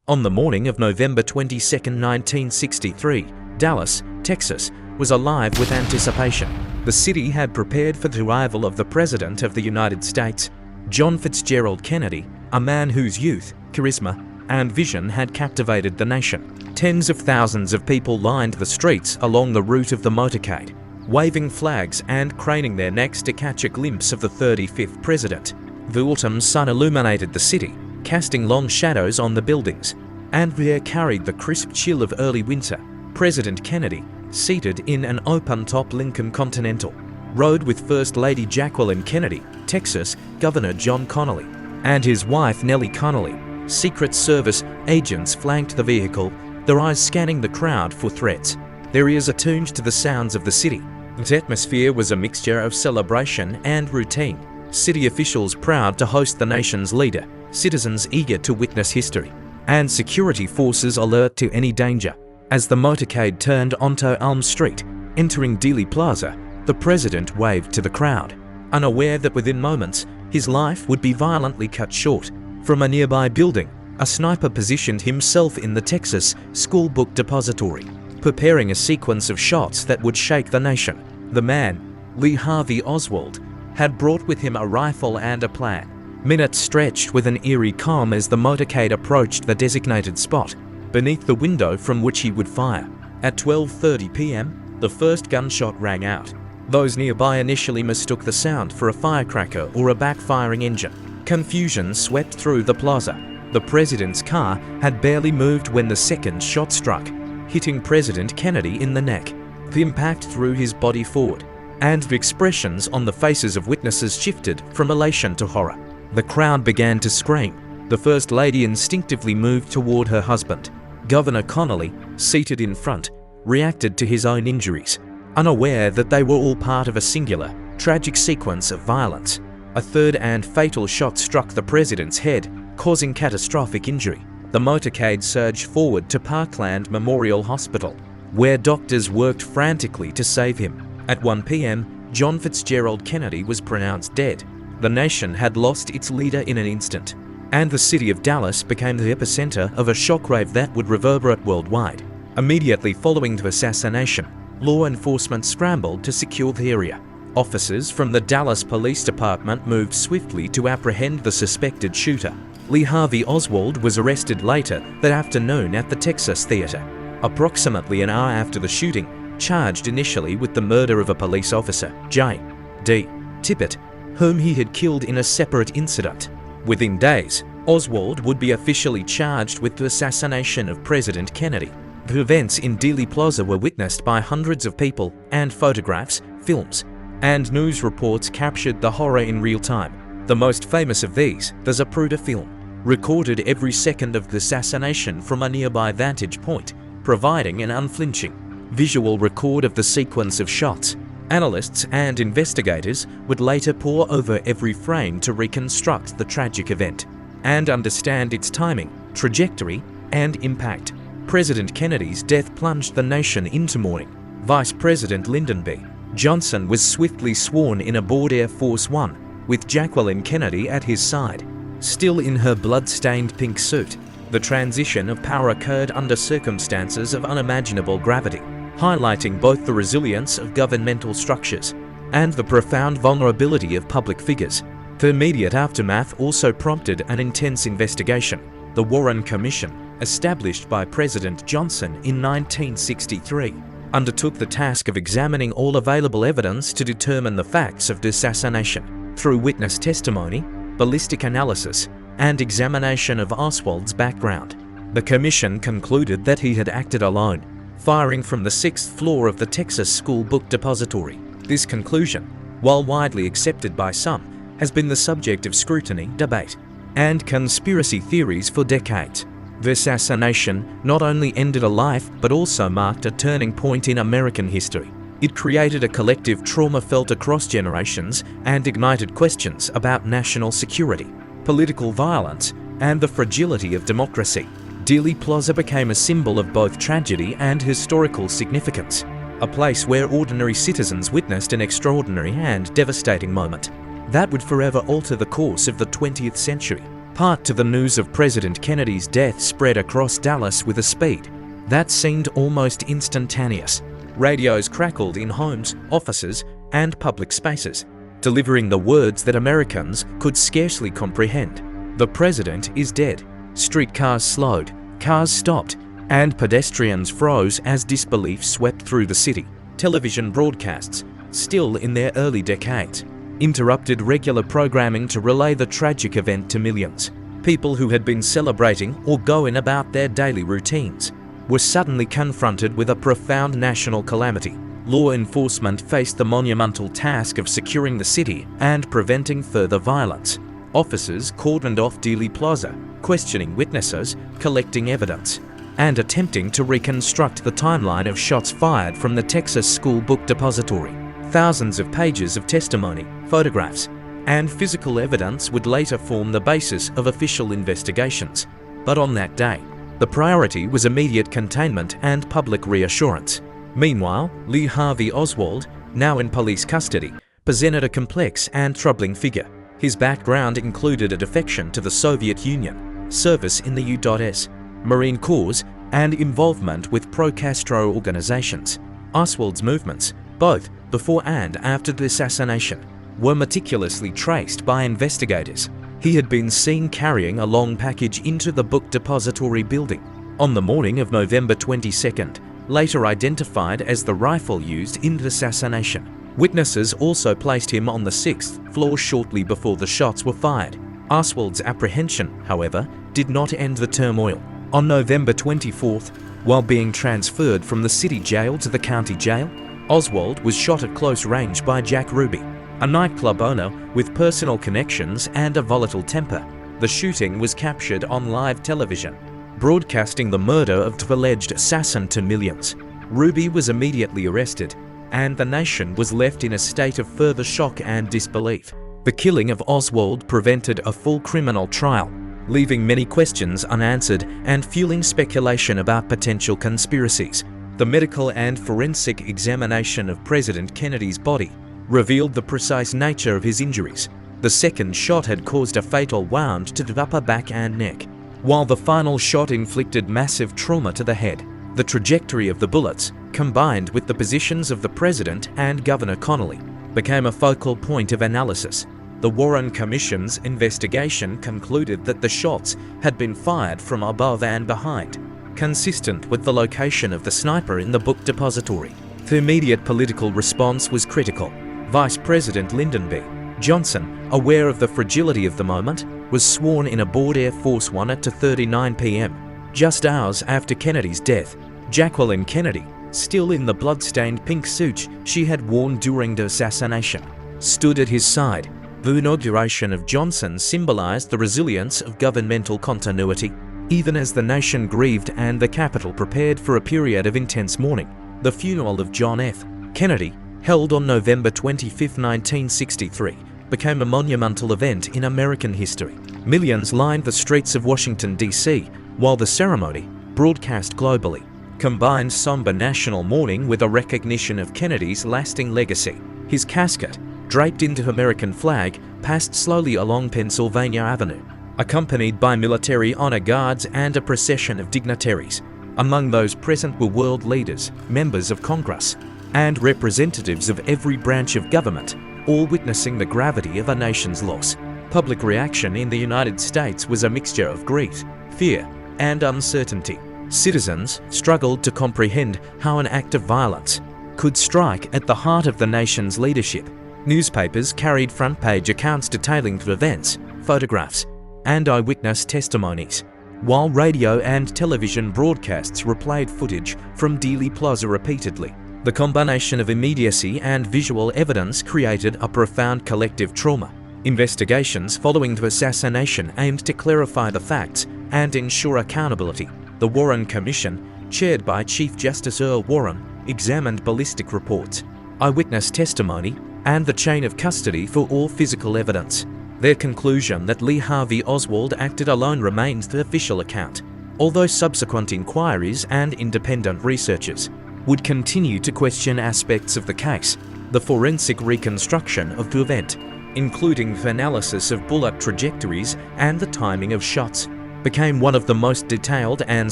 On the morning of November 22, 1963, Dallas, Texas, was alive with anticipation. The city had prepared for the arrival of the President of the United States, John Fitzgerald Kennedy, a man whose youth, charisma, and vision had captivated the nation. Tens of thousands of people lined the streets along the route of the motorcade, waving flags and craning their necks to catch a glimpse of the 35th president. The autumn sun illuminated the city, casting long shadows on the buildings, and the air carried the crisp chill of early winter. President Kennedy, seated in an open-top Lincoln Continental, rode with First Lady Jacqueline Kennedy, Texas Governor John Connally, and his wife Nellie Connally. Secret Service agents flanked the vehicle, their eyes scanning the crowd for threats, their ears attuned to the sounds of the city. The atmosphere was a mixture of celebration and routine. City officials proud to host the nation's leader, citizens eager to witness history, and security forces alert to any danger. As the motorcade turned onto Elm Street, entering Dealey Plaza, the president waved to the crowd, unaware that within moments, his life would be violently cut short. From a nearby building, a sniper positioned himself in the Texas school book depository, preparing a sequence of shots that would shake the nation. The man, Lee Harvey Oswald, had brought with him a rifle and a plan. Minutes stretched with an eerie calm as the motorcade approached the designated spot, beneath the window from which he would fire. At 12:30 p.m., the first gunshot rang out. Those nearby initially mistook the sound for a firecracker or a backfiring engine. Confusion swept through the plaza. The president's car had barely moved when the second shot struck, hitting President Kennedy in the neck. The impact threw his body forward, and the expressions on the faces of witnesses shifted from elation to horror. The crowd began to scream. The First Lady instinctively moved toward her husband. Governor Connally, seated in front, reacted to his own injuries, unaware that they were all part of a singular, tragic sequence of violence. A third and fatal shot struck the president's head, causing catastrophic injury. The motorcade surged forward to Parkland Memorial Hospital, where doctors worked frantically to save him. At 1 p.m., John Fitzgerald Kennedy was pronounced dead. The nation had lost its leader in an instant, and the city of Dallas became the epicenter of a shockwave that would reverberate worldwide. Immediately following the assassination, law enforcement scrambled to secure the area. Officers from the Dallas Police Department moved swiftly to apprehend the suspected shooter. Lee Harvey Oswald was arrested later that afternoon at the Texas Theater, approximately an hour after the shooting, charged initially with the murder of a police officer, J.D. Tippit, whom he had killed in a separate incident. Within days, Oswald would be officially charged with the assassination of President Kennedy. The events in Dealey Plaza were witnessed by hundreds of people, and photographs, films, and news reports captured the horror in real time. The most famous of these, the Zapruder film, recorded every second of the assassination from a nearby vantage point, providing an unflinching visual record of the sequence of shots. Analysts and investigators would later pore over every frame to reconstruct the tragic event and understand its timing, trajectory, and impact. President Kennedy's death plunged the nation into mourning. Vice President Lyndon B. Johnson was swiftly sworn in aboard Air Force One, with Jacqueline Kennedy at his side, still in her blood-stained pink suit. The transition of power occurred under circumstances of unimaginable gravity, highlighting both the resilience of governmental structures and the profound vulnerability of public figures. The immediate aftermath also prompted an intense investigation. The Warren Commission, established by President Johnson in 1963, undertook the task of examining all available evidence to determine the facts of the assassination. Through witness testimony, ballistic analysis, and examination of Oswald's background, the commission concluded that he had acted alone, firing from the 6th floor of the Texas School Book Depository. This conclusion, while widely accepted by some, has been the subject of scrutiny, debate, and conspiracy theories for decades. The assassination not only ended a life but also marked a turning point in American history. It created a collective trauma felt across generations and ignited questions about national security, political violence, and the fragility of democracy. Dealey Plaza became a symbol of both tragedy and historical significance, a place where ordinary citizens witnessed an extraordinary and devastating moment that would forever alter the course of the 20th century. Part to the news of President Kennedy's death spread across Dallas with a speed that seemed almost instantaneous. Radios crackled in homes, offices, and public spaces, delivering the words that Americans could scarcely comprehend. The president is dead. Streetcars slowed, cars stopped, and pedestrians froze as disbelief swept through the city. Television broadcasts, still in their early decades, interrupted regular programming to relay the tragic event to millions. People who had been celebrating or going about their daily routines were suddenly confronted with a profound national calamity. Law enforcement faced the monumental task of securing the city and preventing further violence. Officers cordoned off Dealey Plaza, questioning witnesses, collecting evidence, and attempting to reconstruct the timeline of shots fired from the Texas School Book Depository. Thousands of pages of testimony, photographs, and physical evidence would later form the basis of official investigations. But on that day, the priority was immediate containment and public reassurance. Meanwhile, Lee Harvey Oswald, now in police custody, presented a complex and troubling figure. His background included a defection to the Soviet Union, service in the U.S. Marine Corps, and involvement with pro-Castro organizations. Oswald's movements, both before and after the assassination, were meticulously traced by investigators. He had been seen carrying a long package into the book depository building on the morning of November 22nd, later identified as the rifle used in the assassination. Witnesses also placed him on the 6th floor shortly before the shots were fired. Oswald's apprehension, however, did not end the turmoil. On November 24th, while being transferred from the city jail to the county jail, Oswald was shot at close range by Jack Ruby, a nightclub owner with personal connections and a volatile temper. The shooting was captured on live television, broadcasting the murder of the alleged assassin to millions. Ruby was immediately arrested, and the nation was left in a state of further shock and disbelief. The killing of Oswald prevented a full criminal trial, leaving many questions unanswered and fueling speculation about potential conspiracies. The medical and forensic examination of President Kennedy's body revealed the precise nature of his injuries. The second shot had caused a fatal wound to the upper back and neck, while the final shot inflicted massive trauma to the head. The trajectory of the bullets, combined with the positions of the president and Governor Connolly, became a focal point of analysis. The Warren Commission's investigation concluded that the shots had been fired from above and behind, consistent with the location of the sniper in the book depository. The immediate political response was critical. Vice President Lyndon B. Johnson, aware of the fragility of the moment, was sworn in aboard Air Force One at 2:39 p.m. Just hours after Kennedy's death, Jacqueline Kennedy, still in the blood-stained pink suit she had worn during the assassination, stood at his side. The inauguration of Johnson symbolized the resilience of governmental continuity, even as the nation grieved and the Capitol prepared for a period of intense mourning. The funeral of John F. Kennedy, held on November 25, 1963, became a monumental event in American history. Millions lined the streets of Washington, D.C., while the ceremony, broadcast globally, combined somber national mourning with a recognition of Kennedy's lasting legacy. His casket, draped into American flag, passed slowly along Pennsylvania Avenue, accompanied by military honor guards and a procession of dignitaries. Among those present were world leaders, members of Congress, and representatives of every branch of government, all witnessing the gravity of a nation's loss. Public reaction in the United States was a mixture of grief, fear, and uncertainty. Citizens struggled to comprehend how an act of violence could strike at the heart of the nation's leadership. Newspapers carried front-page accounts detailing the events, photographs, and eyewitness testimonies, while radio and television broadcasts replayed footage from Dealey Plaza repeatedly. The combination of immediacy and visual evidence created a profound collective trauma. Investigations following the assassination aimed to clarify the facts and ensure accountability. The Warren Commission, chaired by Chief Justice Earl Warren, examined ballistic reports, eyewitness testimony, and the chain of custody for all physical evidence. Their conclusion that Lee Harvey Oswald acted alone remains the official account, although subsequent inquiries and independent researchers would continue to question aspects of the case. The forensic reconstruction of the event including the analysis of bullet trajectories and the timing of shots, became one of the most detailed and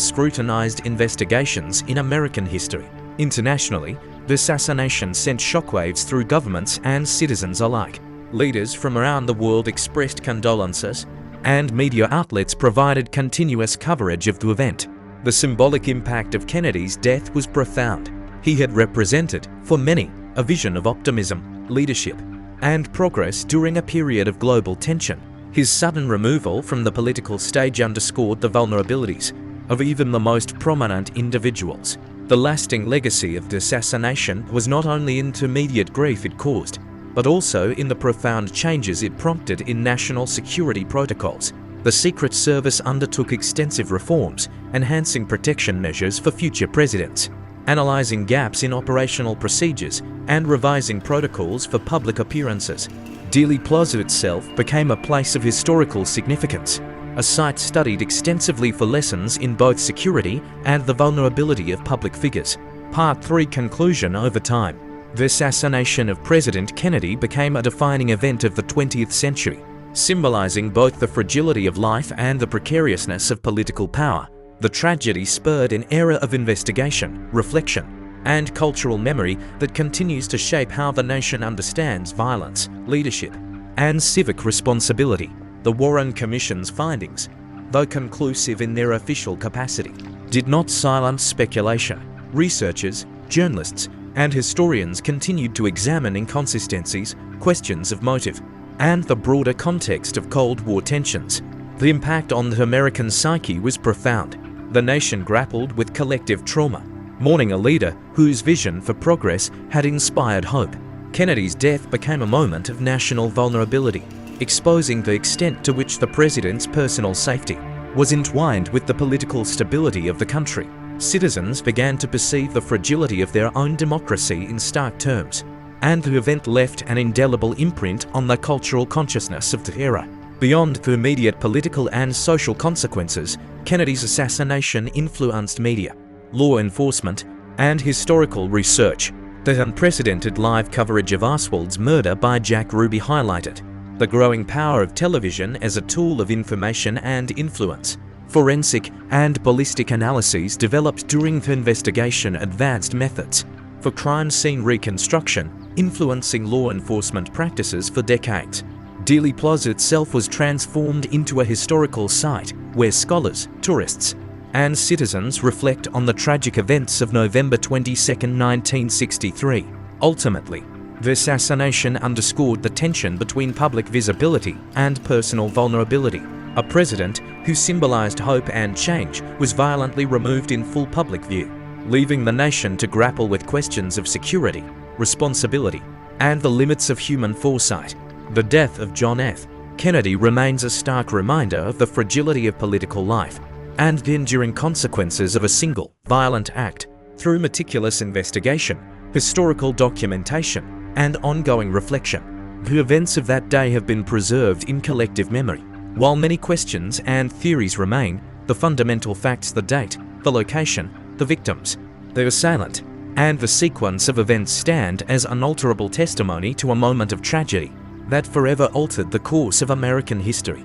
scrutinized investigations in American history. Internationally, the assassination sent shockwaves through governments and citizens alike. Leaders from around the world expressed condolences, and media outlets provided continuous coverage of the event. The symbolic impact of Kennedy's death was profound. He had represented, for many, a vision of optimism, leadership, and progress during a period of global tension. His sudden removal from the political stage underscored the vulnerabilities of even the most prominent individuals. The lasting legacy of the assassination was not only in the immediate grief it caused, but also in the profound changes it prompted in national security protocols. The Secret Service undertook extensive reforms, enhancing protection measures for future presidents, analyzing gaps in operational procedures, and revising protocols for public appearances. Dealey Plaza itself became a place of historical significance, a site studied extensively for lessons in both security and the vulnerability of public figures. Part 3 Conclusion. Over time, the assassination of President Kennedy became a defining event of the 20th century, symbolizing both the fragility of life and the precariousness of political power. The tragedy spurred an era of investigation, reflection, and cultural memory that continues to shape how the nation understands violence, leadership, and civic responsibility. The Warren Commission's findings, though conclusive in their official capacity, did not silence speculation. Researchers, journalists, and historians continued to examine inconsistencies, questions of motive, and the broader context of Cold War tensions. The impact on the American psyche was profound. The nation grappled with collective trauma, mourning a leader whose vision for progress had inspired hope. Kennedy's death became a moment of national vulnerability, exposing the extent to which the president's personal safety was entwined with the political stability of the country. Citizens began to perceive the fragility of their own democracy in stark terms, and the event left an indelible imprint on the cultural consciousness of the era. Beyond the immediate political and social consequences, Kennedy's assassination influenced media, law enforcement, and historical research. The unprecedented live coverage of Oswald's murder by Jack Ruby highlighted the growing power of television as a tool of information and influence. Forensic and ballistic analyses developed during the investigation advanced methods for crime scene reconstruction, influencing law enforcement practices for decades. Dealey Plaza itself was transformed into a historical site where scholars, tourists, and citizens reflect on the tragic events of November 22, 1963. Ultimately, the assassination underscored the tension between public visibility and personal vulnerability. A president who symbolized hope and change was violently removed in full public view, leaving the nation to grapple with questions of security, responsibility, and the limits of human foresight. The death of John F. Kennedy remains a stark reminder of the fragility of political life and the enduring consequences of a single, violent act. Through meticulous investigation, historical documentation, and ongoing reflection, the events of that day have been preserved in collective memory. While many questions and theories remain, the fundamental facts, the date, the location, the victims, the assailant, and the sequence of events stand as unalterable testimony to a moment of tragedy that forever altered the course of American history.